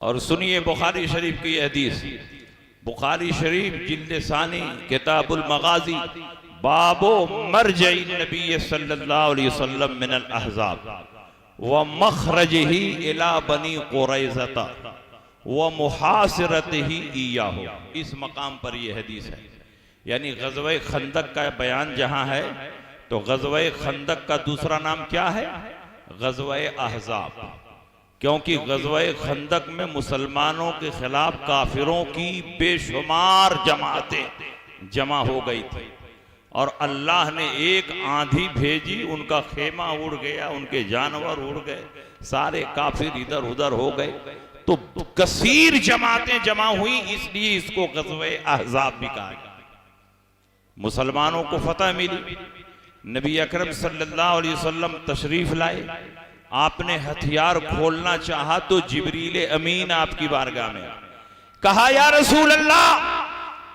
और सुनिए बुखारी शरीफ की हदीस, बुखारी शरीफ जिल्द सानी किताबुल मगाजी, बाबो मरजई नबी सल्लल्लाहु अलैहि वसल्लम मिनल अहज़ाब व मखरजही इला बनी कुरैज़ता व मुहासिरतही इय्याहु। इस मकाम पर यह हदीस है, यानी ग़ज़वे खंदक का बयान जहां है तो ग़ज़वे खंदक का दूसरा नाम क्या है? ग़ज़वे अहज़ाब। क्योंकि ग़ज़वे खंदक में मुसलमानों के खिलाफ काफिरों की बेशुमार जमातें जमा हो गई थी और अल्लाह ने एक आंधी भेजी, उनका खेमा उड़ गया, उनके जानवर उड़ गए, सारे काफिर इधर उधर हो गए, तो कसीर जमातें जमा हुई, इसलिए इसको ग़ज़वे अहज़ाब भी कहा गया। मुसलमानों को फतह मिली, नबी अकरम सल्लल्लाहु अलैहि वसल्लम तशरीफ लाए, आपने हथियार खोलना चाहा तो जिब्रील अमीन आपकी बारगाह में कहा, या रसूल अल्लाह,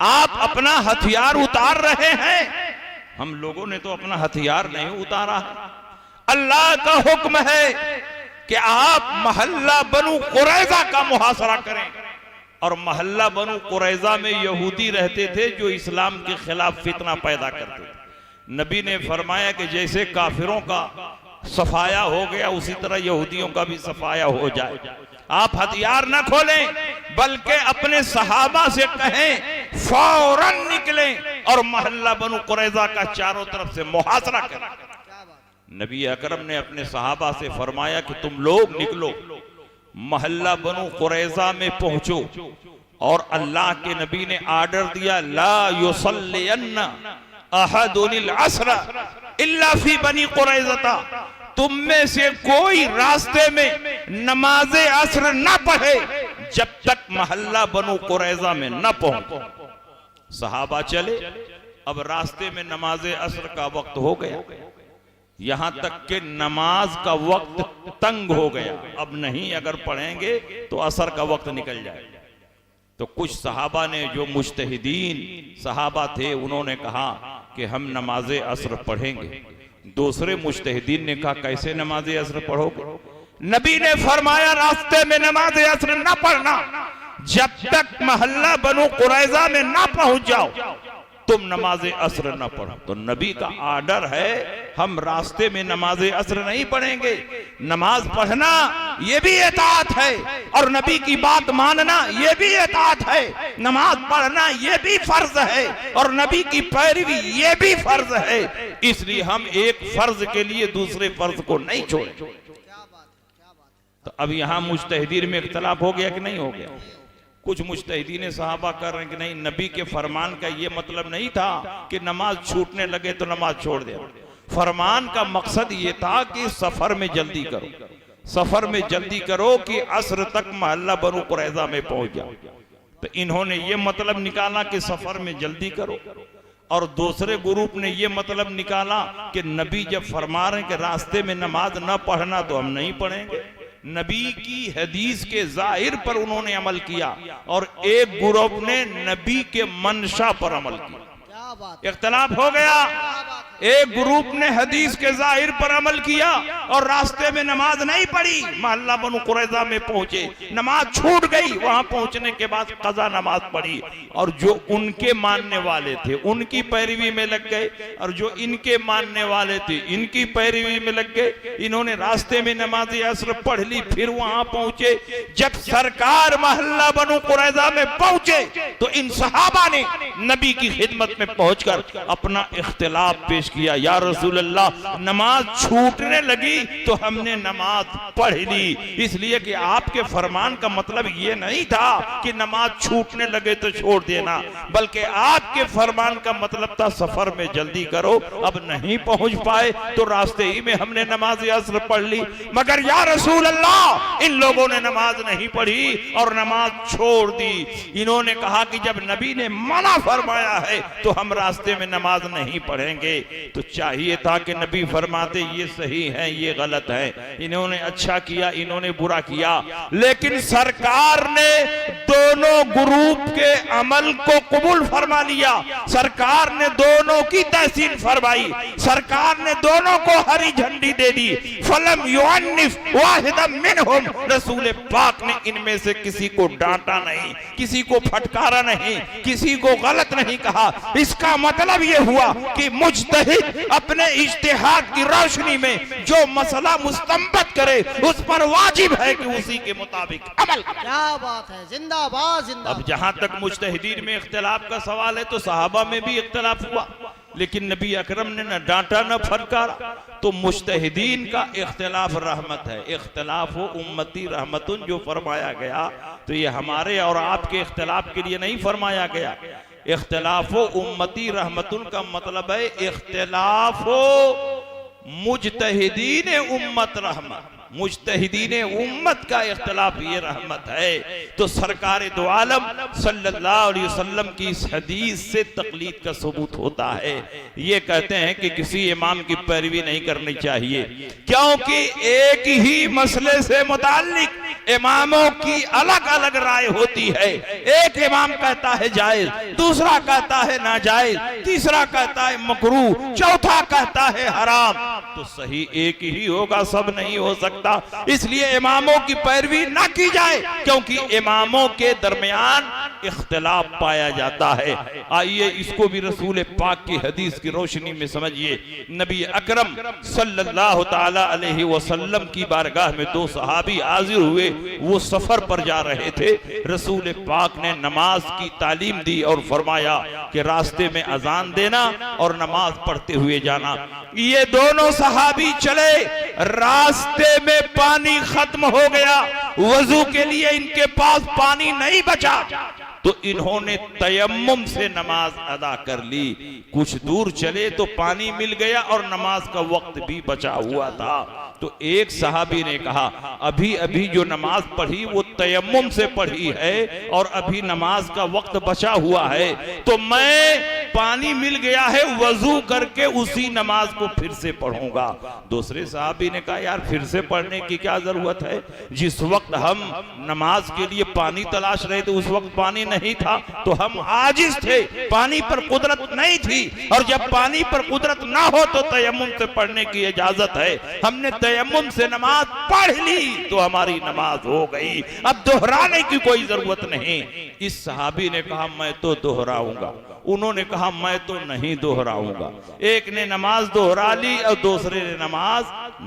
आप अपना हथियार उतार रहे हैं। हम लोगों ने तो अपना हथियार नहीं उतारा है, अल्लाह का हुक्म है कि आप महल्ला बनु कुरैज़ा का मुहासरा करें। और महल्ला बनु कुरैज़ा में यहूदी रहते थे जो इस्लाम के खिलाफ फितना पैदा करते थे। नबी ने फरमाया कि जैसे काफिरों का सफाया हो गया उसी तरह यहूदियों का भी सफाया हो जाए। आप हथियार न खोलें बल्कि अपने सहाबा से कहें फौरन निकलें और महल्ला बनु कुरैज़ा का चारों तरफ से मुहासरा करें। नबी अकरम ने अपने सहाबा से फरमाया कि तुम लोग निकलो, महल्ला बनु कुरैज़ा में पहुंचो, और अल्लाह के नबी ने आर्डर दिया, ला युसल्लियन्ना अहदुनिल अस्र इल्ला फी बनी कुरैज़ा, तुम में से कोई रास्ते में नमाज़े अस्र न पढ़े जब तक महल्ला बनु कुरैज़ा में न पहुंचे। सहाबा चले, अब रास्ते में नमाज़े अस्र का वक्त हो गया, यहां तक कि नमाज का वक्त तंग हो गया, अब नहीं अगर पढ़ेंगे तो असर का वक्त निकल जाएगा। तो कुछ सहाबा ने, जो मुज्तहिदीन सहाबा थे, उन्होंने कहा कि हम नमाज़े असर पढ़ेंगे। दूसरे मुज्तहिदीन ने कहा, कैसे नमाज़े असर पढ़ोगे? नबी ने फरमाया, रास्ते में नमाज़े असर न पढ़ना जब तक महल्ला बनु कुरैज़ा में ना पहुंच जाओ, तुम नमाज़े असर न पढ़ो। तो नबी का आर्डर है, हम रास्ते में नमाज़े असर नहीं पढ़ेंगे। नमाज पढ़ना ये भी इताअत है और नबी की बात मानना ये भी इताअत है। नमाज पढ़ना ये भी फर्ज है और नबी की पैरवी ये भी फर्ज है। इसलिए हम एक फर्ज के लिए दूसरे फर्ज को नहीं छोड़े। तो अब यहां मुज्तहिदीन में इख्तलाफ हो गया कि नहीं हो गया? कुछ मुज्तहिदीन सहाबा कर रहे हैं कि नहीं, नबी के फरमान का ये मतलब नहीं था कि नमाज छूटने लगे तो नमाज छोड़ दे। फरमान का मकसद ये था कि सफर में जल्दी करो, सफर में जल्दी करो कि असर तक महल्ला बनु कुरैज़ा में पहुंच जाओ। तो इन्होंने ये मतलब निकाला कि सफर में जल्दी करो, और दूसरे ग्रुप ने ये मतलब निकाला कि नबी जब फरमा रहे हैं कि रास्ते में नमाज न पढ़ना तो हम नहीं पढ़ेंगे। नबी की हदीस के जाहिर पर उन्होंने अमल किया और एक ग्रुप ने नबी के मंशा पर अमल किया। इख्तलाफ हो गया, एक ग्रुप ने हदीस के जाहिर पर अमल किया और रास्ते में नमाज नहीं पढ़ी, महल्ला बनु कुरैज़ा में पहुंचे, नमाज छूट गई, वहां पहुंचने के बाद कज़ा नमाज पढ़ी, और जो उनके मानने वाले थे उनकी पैरवी में लग गए और जो इनके मानने वाले थे इनकी पैरवी में लग गए। इन्होंने रास्ते में नमाज असर पढ़ ली, फिर वहां पहुंचे। जब सरकार महल्ला बनु कुरैज़ा में पहुंचे तो इन सहाबा ने नबी की खिदमत में पहुंचकर अपना इख्तिलाफ पेश किया, या रसूल अल्लाह, नमाज छूटने लगी तो हमने नमाज पढ़ ली, इसलिए कि आपके फरमान का मतलब ये नहीं था कि नमाज छूटने लगे तो छोड़ देना, बल्कि आपके फरमान का मतलब था सफर में जल्दी करो, अब नहीं पहुंच पाए तो रास्ते ही में हमने नमाज असर पढ़ ली। मगर या रसूल अल्लाह, इन लोगों ने नमाज नहीं पढ़ी और नमाज छोड़ दी। इन्होंने कहा कि जब नबी ने मना फरमाया है तो हम रास्ते में नमाज नहीं पढ़ेंगे। तो चाहिए था कि नबी फरमाते ये सही है ये गलत है, इन्होंने अच्छा किया इन्होंने बुरा किया। लेकिन सरकार ने दोनों ग्रुप के अमल को कबूल फरमा लिया, सरकार ने दोनों की तहसीन फरमाई, सरकार ने दोनों को हरी झंडी दे दी। फलम युअन्निफ वाहिदम मिनहुम, रसूल पाक ने इनमें से किसी को डांटा नहीं, किसी को फटकारा नहीं, किसी को गलत नहीं कहा। इसका मतलब यह हुआ कि मुज्तहिद अपने इज्तिहाद की रोशनी में जो मसला मुस्तंबत करे उस पर वाजिब है कि उसी के मुताबिक अमल करे। क्या बात है, जिंदाबाद जिंदाबाद। अब जहां तक मुज्तहिदीन में इख्तिलाफ का सवाल है तो सहाबा में भी इख्तिलाफ हुआ, लेकिन नबी अकरम ने न डांटा न फटकारा। तो मुज्तहिदीन का इख्तिलाफ रहमत है, इख्तिलाफ हो उम्मती रहमतुन जो फरमाया गया तो ये हमारे और आपके इख्तिलाफ के लिए नहीं फरमाया गया। इख्तिलाफ हो उम्मती रहमतुन का मतलब है इख्तिलाफ हो मुज्तहिदीन उम्मत रहमत, मुज्तहिदीन उम्मत का इख्तिलाफ ये रहमत है। तो सरकार दो आलम सल्लल्लाहु अलैहि वसल्लम की इस हदीस से तकलीद का सबूत होता है। ये कहते हैं कि किसी इमाम की पैरवी नहीं करनी चाहिए, क्योंकि एक ही मसले से मुताल्लिक इमामों की अलग अलग राय होती है। एक इमाम कहता है जायज, दूसरा कहता है नाजायज, तीसरा कहता है मकरूह, चौथा कहता है हराम। तो सही एक ही होगा, सब नहीं हो सकता। इसलिए इमामों की पैरवी ना की जाए, क्योंकि इमामों के दरमियान इख्तिलाफ पाया जाता है। आइए इसको भी रसूल पाक की हदीस की रोशनी में समझिए। नबी अकरम सल्लल्लाहु ताला अलैहि वसल्लम की बारगाह में दो सहाबी हाजिर हुए, वो सफर पर जा रहे थे। रसूल पाक ने नमाज की तालीम दी और फरमाया कि रास्ते में अजान देना और नमाज पढ़ते हुए जाना। ये दोनों सहाबी चले, रास्ते में पानी खत्म हो गया, वजू के लिए इनके पास पानी नहीं बचा, तो इन्होंने तयम्मुम से नमाज अदा कर ली। कुछ दूर चले तो पानी मिल गया और नमाज का वक्त भी बचा हुआ था। तो एक सहाबी ने कहा अभी अभी जो नमाज पढ़ी वो तयम्मुम से पढ़ी है और अभी नमाज का वक्त बचा हुआ है, तो मैं पानी मिल गया है वजू करके उसी नमाज को फिर से पढ़ूंगा। दूसरे सहाबी ने कहा यार फिर से पढ़ने की क्या जरूरत है, जिस वक्त हम नमाज के लिए पानी तलाश रहे थे उस वक्त पानी नहीं था, तो हम आजिज थे, पानी पर कुदरत नहीं थी, और जब पानी पर कुदरत ना हो तो तयम्मुम से पढ़ने की इजाजत है। हमने तयम्मुम से नमाज पढ़ ली तो हमारी नमाज हो गई, अब दोहराने की कोई जरूरत नहीं। इस सहाबी ने कहा मैं तो दोहराऊंगा, उन्होंने कहा मैं तो नहीं दोहराऊंगा। एक ने नमाज दोहरा ली और दूसरे ने नमाज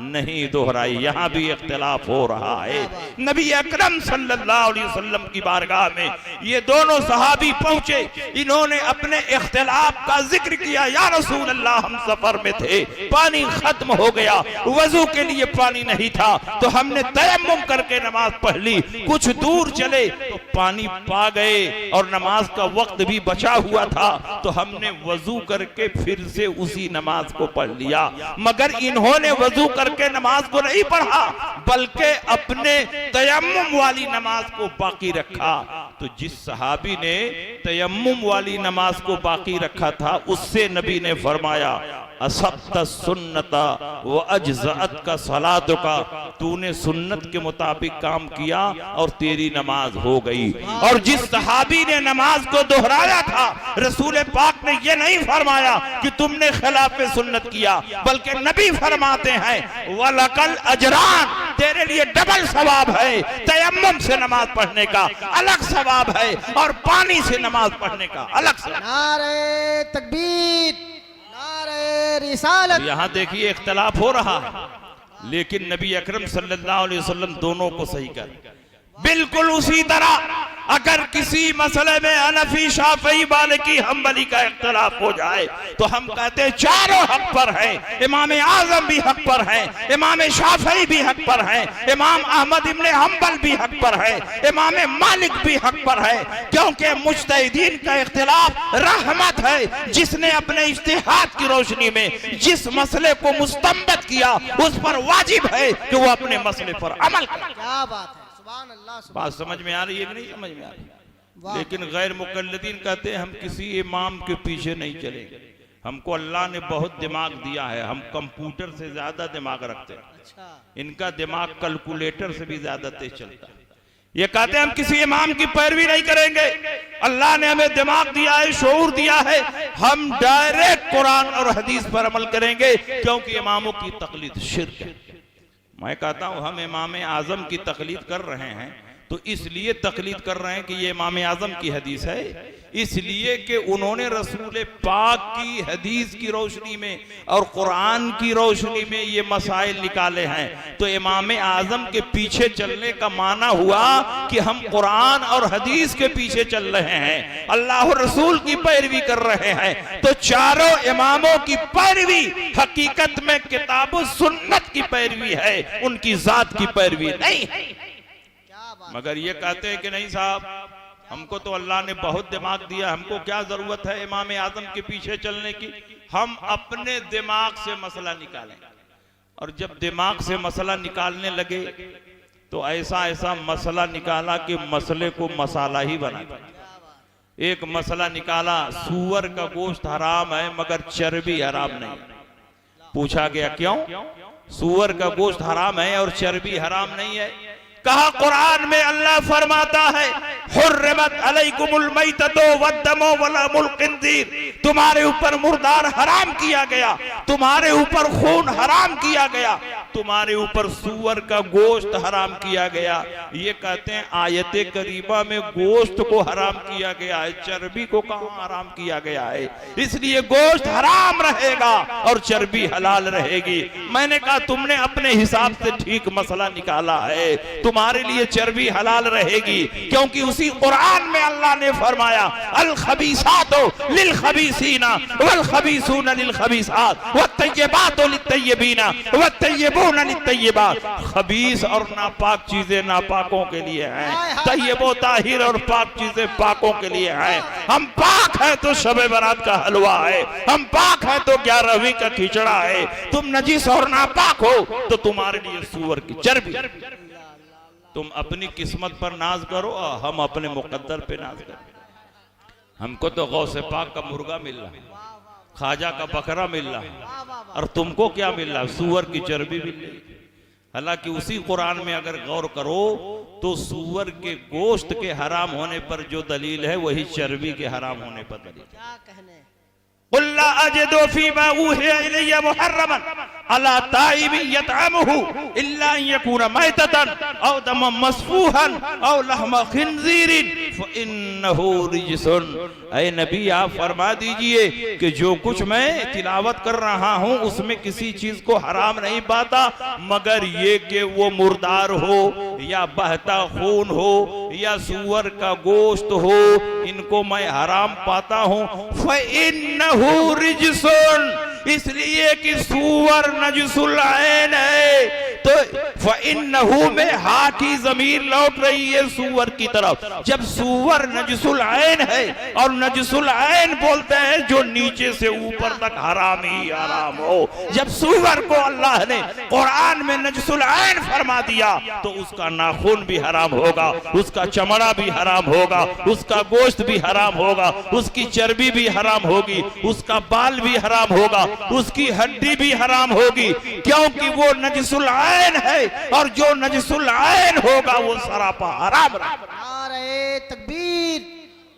नहीं दोहराई। यहां भी इख्तिलाफ हो रहा है। नबी अकरम सल्लल्लाहु अलैहि वसल्लम की बारगाह में ये दोनों सहाबी पहुंचे, इन्होंने अपने इख्तिलाफ का जिक्र किया, या रसूल अल्लाह हम सफर में थे, पानी खत्म हो गया, वजू के लिए पानी नहीं था, तो हमने तयम्मुम करके नमाज पढ़ ली। कुछ दूर चले तो पानी पा गए और नमाज का वक्त भी बचा हुआ था, तो हमने वजू करके फिर से उसी नमाज को पढ़ लिया। मगर इन्होंने वजू करके नमाज को नहीं पढ़ा, बल्कि अपने तयम्मुम वाली नमाज को बाकी रखा। तो जिस सहाबी ने तयम्मुम वाली नमाज को बाकी रखा था उससे नबी ने फरमाया असब्त सुन्नता व अजज़अत का सलात का, तूने सुन्नत के मुताबिक काम किया और तेरी नमाज हो गई। और जिस सहाबी ने नमाज को दोहराया था रसूल पाक ने यह नहीं फरमाया कि तुमने खिलाफ सुन्नत किया, बल्कि नबी फरमाते हैं वलकल अजरान, तेरे लिए डबल सवाब है। तयम्मुम से नमाज पढ़ने का अलग सवाब है और पानी से नमाज पढ़ने का अलग सवाब। नारे तकबीर, यहाँ देखिए इख्तिलाफ हो रहा है, लेकिन नबी अकरम सल्लल्लाहु अलैहि वसल्लम दोनों को सही कर। बिल्कुल उसी तरह अगर किसी मसले में हनफी, शाफी, मालिकी, हम्बली का इख्तिलाफ हो जाए तो हम कहते हैं चारों हक पर हैं। इमाम आजम भी हक पर हैं, इमाम शाफी भी हक पर हैं, इमाम अहमद इब्ने हम्बल भी हक पर है, इमाम मालिक भी हक पर है, क्योंकि मुज्तहिदीन का इख्तिलाफ रहमत है। जिसने अपने इज्तिहाद की रोशनी में जिस मसले को मुस्तंबत किया उस पर वाजिब है कि वो अपने मसले पर अमल करे। क्या बात है, सुभान अल्लाह। बात समझ में आ रही है कि नहीं समझ में आ रही? लेकिन गैर मुकल्लिदीन कहते हैं हम किसी इमाम के पीछे नहीं चलेंगे, हमको अल्लाह ने बहुत दिमाग दिया है, हम कंप्यूटर से ज्यादा दिमाग रखते हैं, अच्छा इनका दिमाग कैलकुलेटर से भी ज्यादा तेज चलता है। ये कहते हैं हम किसी इमाम की पैरवी नहीं करेंगे, अल्लाह ने हमें दिमाग दिया है, शऊर दिया है, हम डायरेक्ट कुरान और हदीस पर अमल करेंगे, क्योंकि इमामों की तकलीद शिर्क है। मैं कहता हूं हम इमाम आजम की तकलीद कर रहे हैं तो इसलिए तकलीद कर रहे हैं कि ये इमाम आजम की हदीस है, इसलिए कि उन्होंने रसूल पाक की हदीस की रोशनी में और कुरान की रोशनी में ये मसाइल निकाले हैं। तो इमाम आजम के पीछे चलने का माना हुआ कि हम कुरान और हदीस के पीछे चल रहे हैं, अल्लाह रसूल की पैरवी कर रहे हैं। तो चारों इमामों की पैरवी हकीकत में किताब सुन्नत की पैरवी है, उनकी जात की पैरवी नहीं है। क्या बात। मगर ये कहते हैं कि नहीं साहब, हमको तो अल्लाह ने बहुत दिमाग दिया, हमको क्या जरूरत है इमाम आजम के पीछे चलने की, हम अपने दिमाग से मसला निकालें। और जब दिमाग से मसला निकालने लगे तो ऐसा ऐसा मसला निकाला कि मसले को मसाला ही बना दिया। एक मसला निकाला, सूअर का गोश्त हराम है मगर चर्बी हराम नहीं। पूछा गया क्यों? सूअर का गोश्त हराम है और चर्बी हराम नहीं है। कहा कुरान में अल्लाह फरमाता है हुर्रिमत अलैकुमुल मैततो वद्दमो वलहमुल खिंजीर, तुम्हारे ऊपर मुर्दार हराम किया गया, तुम्हारे ऊपर खून हराम किया गया, तुम्हारे ऊपर सूअर का गोश्त हराम किया गया। ये कहते हैं आयते करीबा में गोश्त को हराम किया गया है, चर्बी को कहां हराम किया गया है? इसलिए गोश्त हराम रहेगा और चर्बी हलाल रहेगी। मैंने कहा तुमने अपने हिसाब से ठीक मसला निकाला है, तुम्हारे लिए चर्बी हलाल रहेगी, क्योंकि उसी कुरान में अल्लाह ने फरमाया अल खबीसातो लिल खबीसीना वल खबीसूना लिल खबीसात वत्तय्यिबातो लित तय्यिबीना वत्तय्यिबूना लित तय्यिबात। खबीस और नापाक चीजें नापाकों के लिए हैं, तय्यबो ताहिर और पाक चीजें पाकों के लिए हैं। हम पाक है तो शबे बारात का हलवा है, हम पाक है तो 11वीं का खिचड़ा है। तुम नजीस और नापाक हो तो तुम्हारे लिए सूअर की चर्बी। तुम अपनी किस्मत पर नाज करो और हम अपने मुकद्दर पे नाज करो। हमको तो गौसे पाक का मुर्गा मिल रहा है, ख्वाजा का बकरा मिल रहा है, और तुमको क्या मिल रहा है? सूअर की चर्बी मिल रही है। हालांकि उसी कुरान में अगर गौर करो तो सूअर के गोश्त के हराम होने पर जो दलील है वही चर्बी के हराम होने पर दलील। क्या कहने। कुल्ला अजिदु फीमा ऊहिया इलैया मुहर्रमन अला ताइबिन यतअमुहु इल्ला अन यकूना मैततन औ दमम मस्फूहन औ लहम खिंजीरिन फइन्नहु रिजसन। ऐ नबी आप फरमा दीजिए कि जो कुछ मैं तिलावत कर रहा हूँ उसमें किसी चीज को हराम नहीं पाता मगर ये कि वो मुर्दार हो या बहता खून हो या सूअर का गोश्त हो, इनको मैं हराम पाता हूँ। फइन्नहु रिजसन, इसलिए कि सूअर नजसुल ऐन है। तो फइन्नहु में हा की जमीर लौट रही है सूअर की तरफ। जब सूअर नजसुल ऐन है, और नजसुल ऐन बोलते हैं जो नीचे से ऊपर तक हराम ही हराम हो, जब सूअर को अल्लाह ने कुरान में नजसुल ऐन फरमा दिया तो उसका नाखून भी हराम होगा, उसका चमड़ा भी हराम होगा, उसका गोश्त भी हराम होगा, उसकी चर्बी भी हराम होगी, उसका बाल भी हराम होगा, उसकी हड्डी भी हराम होगी, क्योंकि वो नजसुल ऐन है, और जो नजसुल ऐन होगा वो सरापा हराम। नारे तकबीर,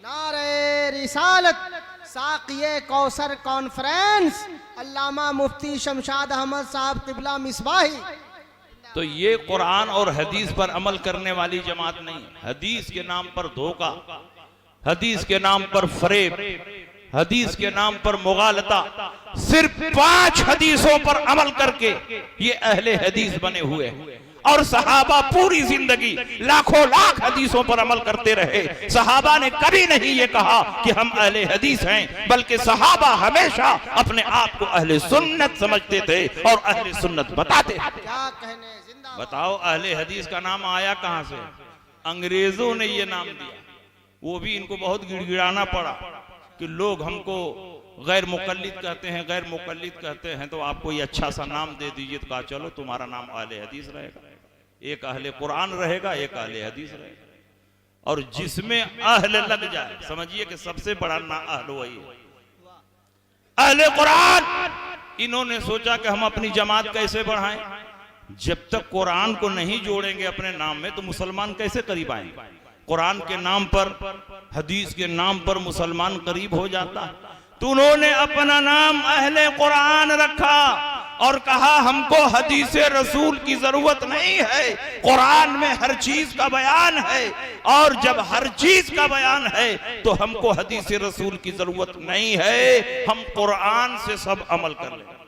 नारे रिसालत, साक़िए कौसर कॉन्फ्रेंस, अल्लामा मुफ्ती शमशाद अहमद साहब किबला मिसबाही। तो ये कुरान और हदीस पर अमल करने वाली जमात नहीं। हदीस के नाम पर धोखा, हदीस के नाम पर फरेब, हदीस के नाम पर मुगालता, सिर्फ 5 हदीसों पर अमल करके ये अहले हदीस बने हुए हैं। और सहाबा पूरी जिंदगी लाखों लाख हदीसों पर अमल करते रहे। सहाबा ने कभी नहीं ये कहा कि हम अहले हदीस हैं, बल्कि सहाबा हमेशा अपने आप को अहले सुन्नत समझते थे और अहले सुन्नत बताते थे। क्या कहने। जिंदाबाद। बताओ अहले हदीस का नाम आया कहां से? अंग्रेजों ने ये नाम दिया, वो भी इनको बहुत गिड़गिड़ाना पड़ा कि लोग हमको गैर मुकल्लिद कहते हैं, गैर मुकल्लिद कहते हैं, तो आपको ये अच्छा सा नाम दे दीजिए। तो कहा चलो तुम्हारा नाम अहले हदीस रहेगा, एक अहले कुरान रहेगा, एक अहले हदीस रहेगा। और जिसमें अहल लग जाए समझिए कि सबसे बड़ा ना अहल वही है। अहले कुरान। इन्होंने सोचा कि हम अपनी जमात कैसे बढ़ाएं। जब तक कुरान को नहीं जोड़ेंगे अपने नाम में तो मुसलमान कैसे करीब आएंगे। कुरान के नाम पर, हदीस के नाम पर मुसलमान करीब हो जाता है। तो उन्होंने अपना नाम अहले कुरान रखा और कहा हमको हदीस रसूल की जरूरत नहीं है, कुरान में हर चीज का बयान है, और जब हर चीज का बयान है तो हमको हदीस रसूल की जरूरत नहीं है, हम कुरान से सब अमल कर लेंगे।